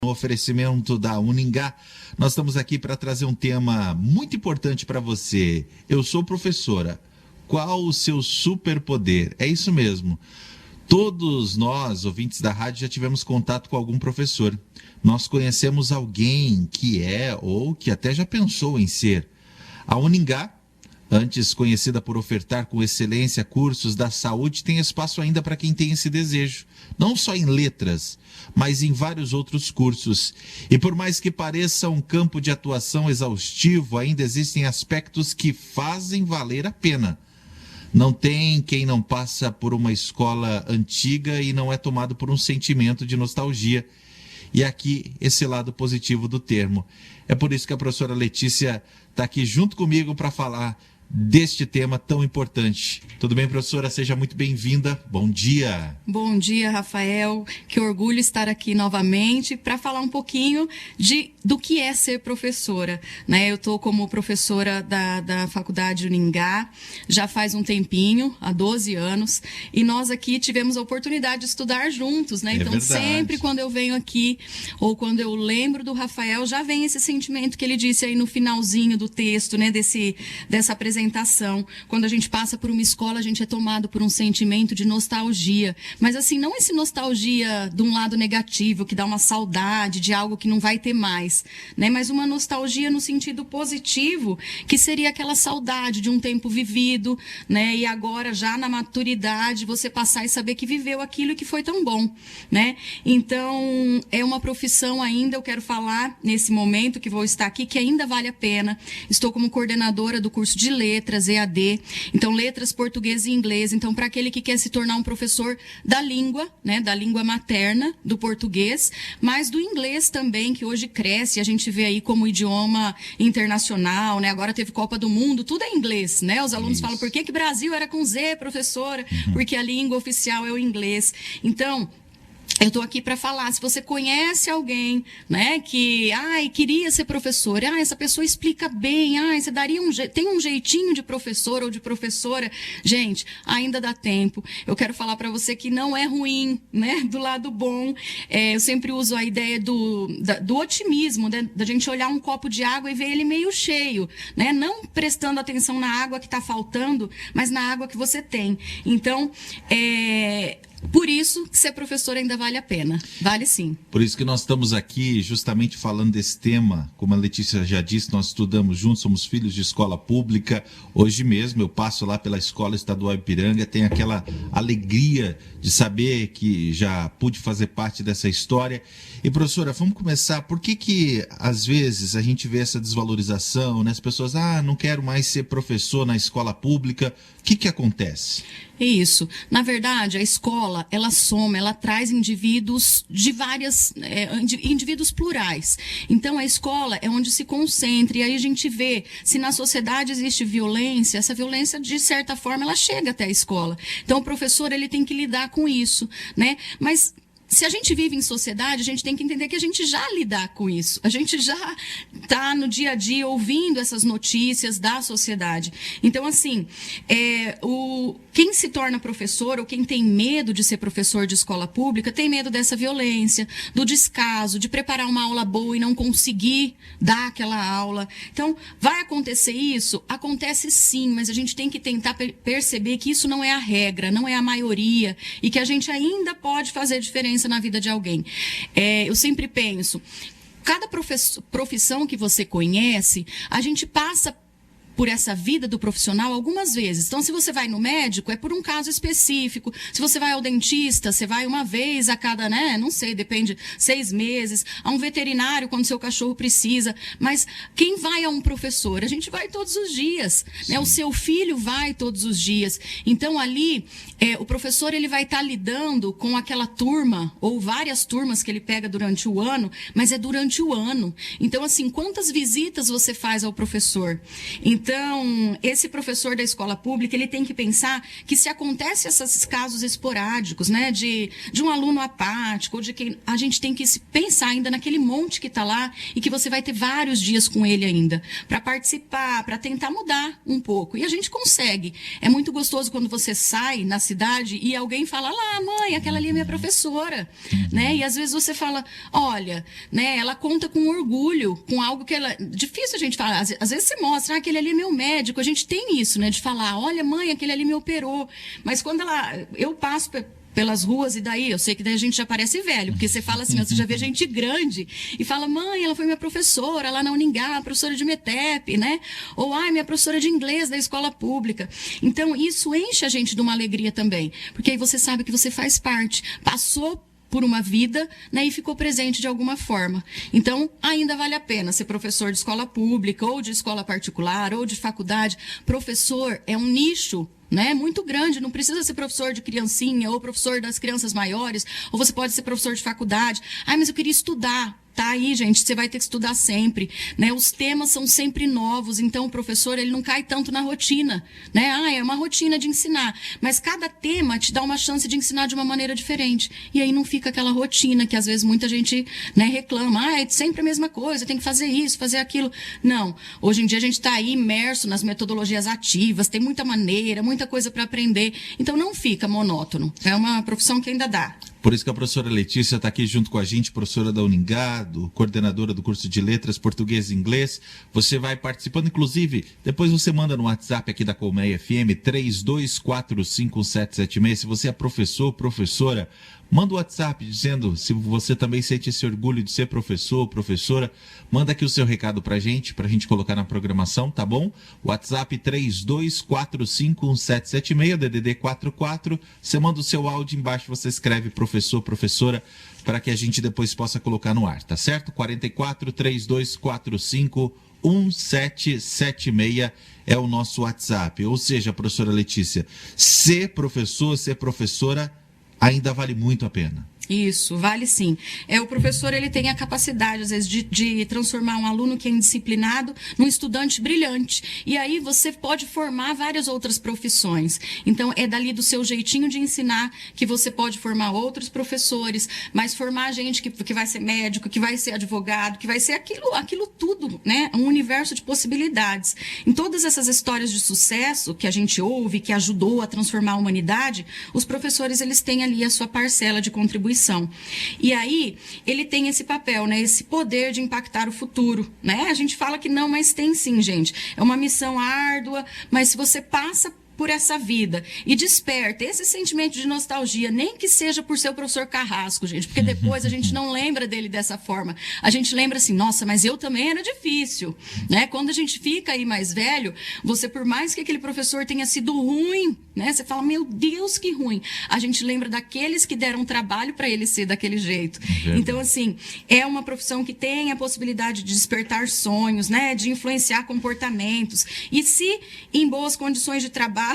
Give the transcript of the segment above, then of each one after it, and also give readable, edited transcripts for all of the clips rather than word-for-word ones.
No oferecimento da Uningá, nós estamos aqui para trazer um tema muito importante para você. Eu sou professora. Qual o seu superpoder? É isso mesmo. Todos nós, ouvintes da rádio, já tivemos contato com algum professor. Nós conhecemos alguém que é ou que até já pensou em ser. A Uningá, antes conhecida por ofertar com excelência cursos da saúde, tem espaço ainda para quem tem esse desejo. Não só em letras, mas em vários outros cursos. E por mais que pareça um campo de atuação exaustivo, ainda existem aspectos que fazem valer a pena. Não tem quem não passa por uma escola antiga e não é tomado por um sentimento de nostalgia. E aqui, esse lado positivo do termo. É por isso que a professora Letícia está aqui junto comigo para falar deste tema tão importante. Tudo bem, professora? Seja muito bem-vinda. Bom dia. Bom dia, Rafael. Que orgulho estar aqui novamente para falar um pouquinho do que é ser professora. Eu estou como professora da Faculdade Uningá já faz um tempinho, há 12 anos, e nós aqui tivemos a oportunidade de estudar juntos, Então, verdade. sempre quando eu venho aqui, ou quando eu lembro do Rafael, já vem esse sentimento que ele disse aí no finalzinho do texto, dessa apresentação. Quando a gente passa por uma escola, a gente é tomado por um sentimento de nostalgia. Mas assim, não esse nostalgia de um lado negativo, que dá uma saudade de algo que não vai ter mais, Mas uma nostalgia no sentido positivo, que seria aquela saudade de um tempo vivido, E agora, já na maturidade, você passar e saber que viveu aquilo que foi tão bom, Então, é uma profissão ainda, eu quero falar nesse momento que vou estar aqui, que ainda vale a pena. Estou como coordenadora do curso de letras, EAD, então letras, português e inglês. Então, para aquele que quer se tornar um professor da língua, da língua materna, do português, mas do inglês também, que hoje cresce, a gente vê aí como idioma internacional, Agora teve Copa do Mundo, tudo é inglês, Os alunos falam, por que Brasil era com Z, professora? Porque a língua oficial é o inglês. Então, eu estou aqui para falar, se você conhece alguém, que queria ser professor, essa pessoa explica bem, você daria tem um jeitinho de professor ou de professora, gente, ainda dá tempo. Eu quero falar para você que não é ruim, do lado bom. Eu sempre uso a ideia do otimismo, da gente olhar um copo de água e ver ele meio cheio, não prestando atenção na água que está faltando, mas na água que você tem. Então, por isso que ser professor ainda vale a pena. Vale sim. Por isso que nós estamos aqui justamente falando desse tema. Como a Letícia já disse, nós estudamos juntos, somos filhos de escola pública. Hoje mesmo eu passo lá pela Escola Estadual Ipiranga, tenho aquela alegria de saber que já pude fazer parte dessa história. E professora, vamos começar. Por que às vezes a gente vê essa desvalorização, As pessoas, não quero mais ser professor na escola pública. O que acontece? Isso. Na verdade, a escola, ela soma, ela traz indivíduos de indivíduos plurais. Então, a escola é onde se concentra, e aí a gente vê, se na sociedade existe violência, essa violência, de certa forma, ela chega até a escola. Então, o professor, ele tem que lidar com isso, Mas se a gente vive em sociedade, a gente tem que entender que a gente já lida com isso. A gente já está no dia a dia ouvindo essas notícias da sociedade. Então, assim, quem se torna professor ou quem tem medo de ser professor de escola pública tem medo dessa violência, do descaso, de preparar uma aula boa e não conseguir dar aquela aula. Então, vai acontecer isso? Acontece sim, mas a gente tem que tentar perceber que isso não é a regra, não é a maioria, e que a gente ainda pode fazer diferença na vida de alguém. Eu sempre penso, cada profissão que você conhece, a gente passa por essa vida do profissional algumas vezes. Então, se você vai no médico, é por um caso específico. Se você vai ao dentista, você vai uma vez a cada, não sei, depende, 6 meses. A um veterinário, quando seu cachorro precisa. Mas quem vai a um professor? A gente vai todos os dias. O seu filho vai todos os dias. Então, ali, o professor, ele vai estar lidando com aquela turma, ou várias turmas que ele pega durante o ano, mas é durante o ano. Então, assim, quantas visitas você faz ao professor? Então, Então, esse professor da escola pública, ele tem que pensar que se acontece esses casos esporádicos, né, de um aluno apático, ou de que a gente tem que pensar ainda naquele monte que está lá e que você vai ter vários dias com ele ainda, para participar, para tentar mudar um pouco. E a gente consegue. É muito gostoso quando você sai na cidade e alguém fala, lá, mãe, aquela ali é minha professora, né? E às vezes você fala, olha, né, ela conta com orgulho, com algo que ela... Difícil a gente falar. Às vezes você mostra, aquele ali é meu médico. A gente tem isso, né, de falar, olha, mãe, aquele ali me operou. Mas quando eu passo pelas ruas e daí, eu sei que daí a gente já parece velho, porque você fala assim, você já vê gente grande e fala, mãe, ela foi minha professora lá na Uningá, professora de METEP, né? Ou, ai, minha professora de inglês da escola pública. Então, isso enche a gente de uma alegria também, porque aí você sabe que você faz parte, passou por uma vida, né, e ficou presente de alguma forma. Então, ainda vale a pena ser professor de escola pública, ou de escola particular, ou de faculdade. Professor é um nicho, né, muito grande, não precisa ser professor de criancinha, ou professor das crianças maiores, ou você pode ser professor de faculdade. Ai, mas eu queria estudar. Tá aí, gente, você vai ter que estudar sempre, né? Os temas são sempre novos, então o professor, ele não cai tanto na rotina, né? Ah, é uma rotina de ensinar, mas cada tema te dá uma chance de ensinar de uma maneira diferente, e aí não fica aquela rotina que às vezes muita gente, né, reclama, ah, é sempre a mesma coisa, tem que fazer isso, fazer aquilo. Não, hoje em dia a gente está aí imerso nas metodologias ativas, tem muita maneira, muita coisa para aprender, então não fica monótono, é uma profissão que ainda dá. Por isso que a professora Letícia está aqui junto com a gente, professora da Uningá, coordenadora do curso de Letras, Português e Inglês. Você vai participando, inclusive, depois você manda no WhatsApp aqui da Colmeia FM, 32451776. Se você é professor, professora, manda o WhatsApp dizendo se você também sente esse orgulho de ser professor, professora. Manda aqui o seu recado pra gente colocar na programação, tá bom? WhatsApp 32451776, DDD 44. Você manda o seu áudio embaixo, você escreve professor, professora, para que a gente depois possa colocar no ar, tá certo? 44 3245 1776 é o nosso WhatsApp. Ou seja, professora Letícia, ser professor, ser professora, ainda vale muito a pena. Isso, vale sim. O professor, ele tem a capacidade, às vezes, de transformar um aluno que é indisciplinado num estudante brilhante. E aí você pode formar várias outras profissões. Então, é dali do seu jeitinho de ensinar que você pode formar outros professores, mas formar gente que vai ser médico, que vai ser advogado, que vai ser aquilo tudo, né? Um universo de possibilidades. Em todas essas histórias de sucesso que a gente ouve, que ajudou a transformar a humanidade, os professores, eles têm ali a sua parcela de contribuição. E aí, ele tem esse papel, né, esse poder de impactar o futuro, né? A gente fala que não, mas tem sim, gente. É uma missão árdua, mas se você passa por essa vida e desperta esse sentimento de nostalgia, nem que seja por ser o professor Carrasco, gente, porque depois a gente não lembra dele dessa forma. A gente lembra assim, nossa, mas eu também era difícil, né? Quando a gente fica aí mais velho, você, por mais que aquele professor tenha sido ruim, né? Você fala, meu Deus, que ruim. A gente lembra daqueles que deram trabalho para ele ser daquele jeito. Então, assim, é uma profissão que tem a possibilidade de despertar sonhos, né? De influenciar comportamentos. E se em boas condições de trabalho,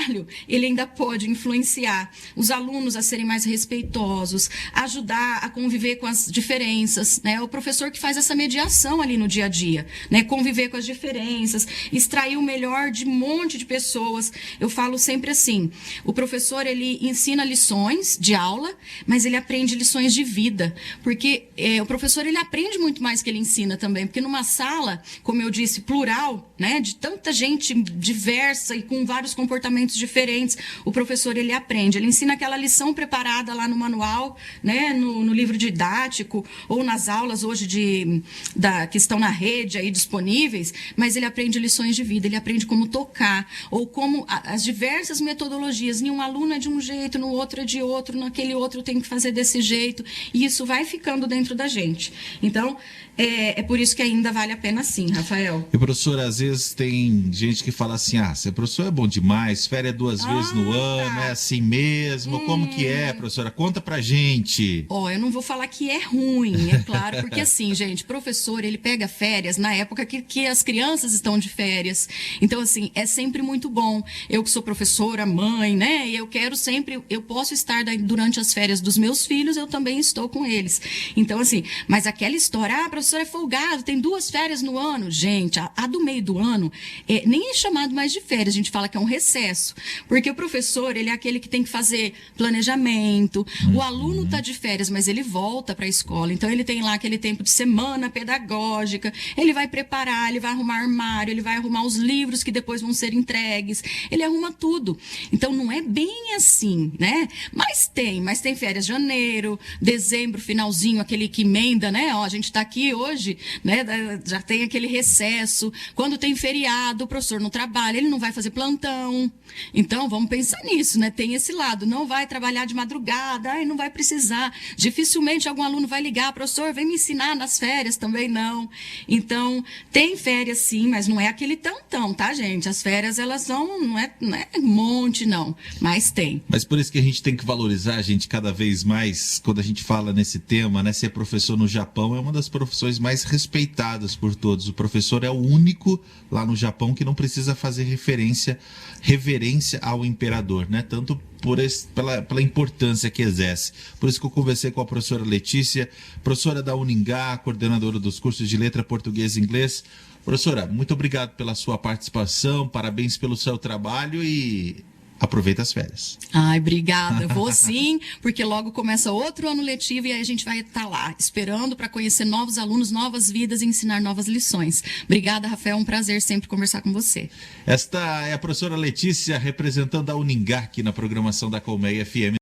ele ainda pode influenciar os alunos a serem mais respeitosos, ajudar a conviver com as diferenças, né? O professor que faz essa mediação ali no dia a dia, né? Conviver com as diferenças, extrair o melhor de um monte de pessoas. Eu falo sempre assim, o professor, ele ensina lições de aula, mas ele aprende lições de vida, porque o professor, ele aprende muito mais que ele ensina também, porque numa sala, como eu disse, plural, né? De tanta gente diversa e com vários comportamentos diferentes, o professor, ele aprende, ele ensina aquela lição preparada lá no manual, né, no livro didático, ou nas aulas hoje que estão na rede aí disponíveis, mas ele aprende lições de vida, ele aprende como tocar, ou como as diversas metodologias, em um aluno é de um jeito, no outro é de outro, naquele outro tem que fazer desse jeito, e isso vai ficando dentro da gente. Então, é por isso que ainda vale a pena sim, Rafael. E, professora, às vezes tem gente que fala assim, ser professor é bom demais, faz férias 2 vezes no ano, é assim mesmo? Como que é, professora? Conta pra gente. Eu não vou falar que é ruim, é claro, porque assim, gente, professor, ele pega férias na época que as crianças estão de férias. Então, assim, é sempre muito bom. Eu que sou professora, mãe, né? E eu quero sempre, eu posso estar durante as férias dos meus filhos, eu também estou com eles. Então, assim, mas aquela história, professor é folgado, tem 2 férias no ano. Gente, a do meio do ano nem é chamado mais de férias, a gente fala que é um recesso. Porque o professor, ele é aquele que tem que fazer planejamento, o aluno está de férias, mas ele volta para a escola. Então, ele tem lá aquele tempo de semana pedagógica, ele vai preparar, ele vai arrumar armário, ele vai arrumar os livros que depois vão ser entregues, ele arruma tudo. Então, não é bem assim, né? Mas tem férias janeiro, dezembro, finalzinho, aquele que emenda, né? A gente está aqui hoje, né? Já tem aquele recesso. Quando tem feriado, o professor não trabalha, ele não vai fazer plantão. Então, vamos pensar nisso, né? Tem esse lado, não vai trabalhar de madrugada, não vai precisar. Dificilmente algum aluno vai ligar, professor, vem me ensinar nas férias, também não. Então, tem férias sim, mas não é aquele tantão, tá, gente? As férias, elas são, não é um monte, não, mas tem. Mas por isso que a gente tem que valorizar, gente, cada vez mais, quando a gente fala nesse tema, né? Ser professor no Japão é uma das profissões mais respeitadas por todos. O professor é o único lá no Japão que não precisa fazer reverência ao imperador, né? Tanto pela importância que exerce. Por isso que eu conversei com a professora Letícia, professora da Uningá, coordenadora dos cursos de letra português e inglês. Professora, muito obrigado pela sua participação, parabéns pelo seu trabalho e aproveita as férias. Ai, obrigada. Vou sim, porque logo começa outro ano letivo e aí a gente vai estar lá, esperando para conhecer novos alunos, novas vidas e ensinar novas lições. Obrigada, Rafael. É um prazer sempre conversar com você. Esta é a professora Letícia, representando a Uningá aqui na programação da Colmeia FM.